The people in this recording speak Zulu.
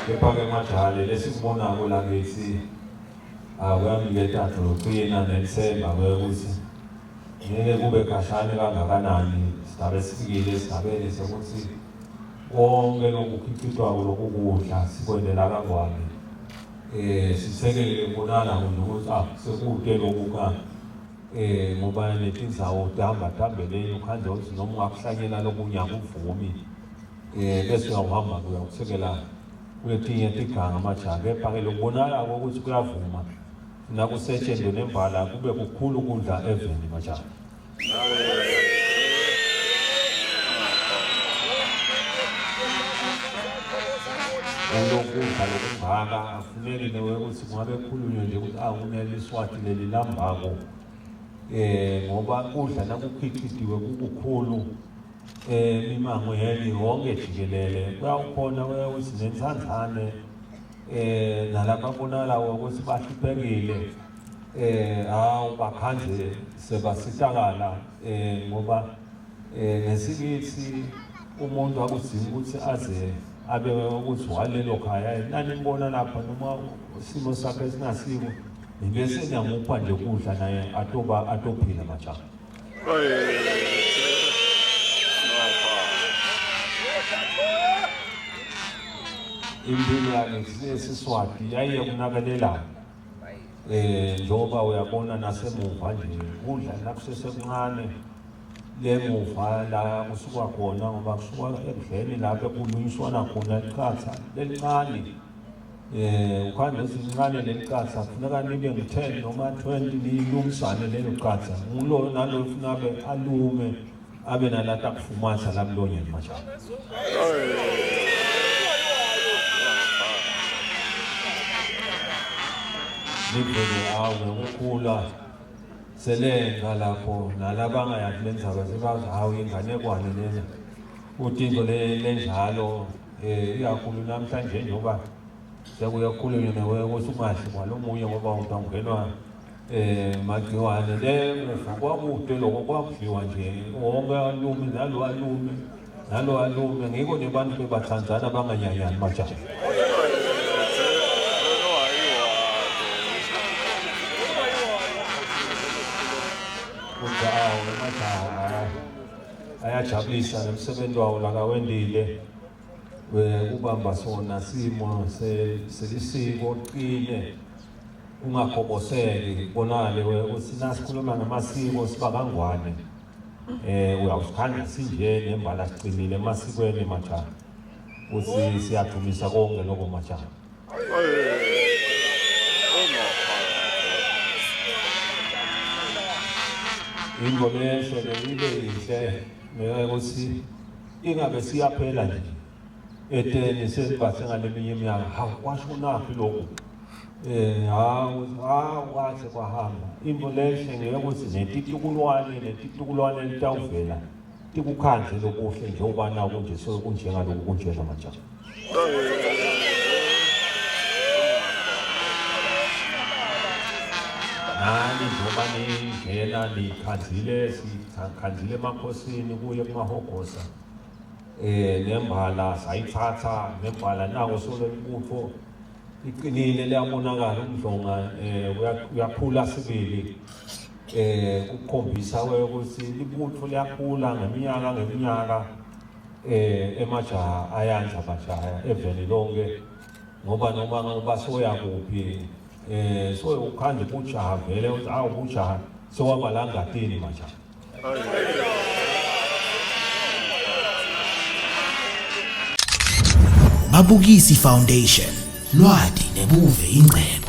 kepha-ke majale lesikubonako la ngithi kuyamleta loqina nelisemba ukuthi ngeke kube kashane kangakanani sidabe sifikile esigabeni sokuthi konke lokukhiqizwayo lokudla sikwendela kangwane sisekele bonana ukuthi sekude lokuka ngoba netindzawo dambeleni ukhande ukuthi noma ungakuhlanyela lokunyaka uvumi bese uyahamba kuyakusekela kuletinye tiganga majaka kepha-ke lokubonala ukuthi kuyavuma nakusetshenzwe nembala kube kukhulu ukudla eveni majaka lokudla lokungaka kufunekile ukuthi kungabe khulunywe nje ukuthi unele iswati leli lambako ngoba kudla nakukhiqidiwe kukukhulu imango yeli wonke jikelele kuyawukhona ukuthi nensandlane nalapha bonalawo ukuthi bahluphekile bakhanze sebasitakala ngoba ngesikithi umuntu akudinga ukuthi aze abe ukuthi walelo khaya nani mbona lapha noma isimo sakhe esingasiko bese nyamupha nje kudla naye atophila majaka impilo yakhe siswati yayiye kunakelela njengoba uyabona nasemuva nje kudla nakusesekuncane lemuva la kusuka khona ngoba kusuka ekudleni lapho ekulunyiswana khona iqatha lelincane ukhanda esincane lelicatha kufuneka nibe ngu-10 noma 20 nilungisane lelo qatha ngulo nalo ufuna abe alume abe nalata kufumatha la mlonyeni majaka nibheke ukukhula selenga lapho nalabanga yathi lenzaba sebazi inganekwane lena utinto lenjalo iyakhulu namhlanje njengoba sekuyakhulunywa nawe ukuthi ungahle kwalomunye ngoba utangenwa magciwane lemuva kwakude lokho kwakudliwa nje wonke alume nalo alume ngiko nebantu bebathandzana banganyanyani majaka ayajabulisa nemsebenzi wawo lakawendile ubamba sona simo selisiko qine ungakhoboseki bonale ukuthi nasikhuluma ngamasiko siba kangwane uyawusikhanda sinje nembala siqinile emasikweni majaka ukuthi siyadumisa konke lokho majaka into lesele ibe yihle ukuthi ingabe siyaphela nje eteni sesibathe ngaleminye iminyaka hakwasho naphi lokho wathi kwahamba into lehle ngeke ukuthi netitukulwane litawuvela tikukhandle lokuhle njengoba nako nje sokunjengaloku kunjena majaka nani njengoba ningena sikhandile emakhosini kuye kumahogosa nembala sayithatha nembala nako solelibutho iqinile liyabonakala umdlonga uyakhula sibili ukukhombisa ukuthi libutho liyakhula ngeminyaka emajaha ayanza bajaya eveni lonke ngoba noma soya kuphi so ukhanda ubujaha vele uthi ubujaha sowabalangatini majaha Mabukisi Foundation, lwadi nebuve ingcebo.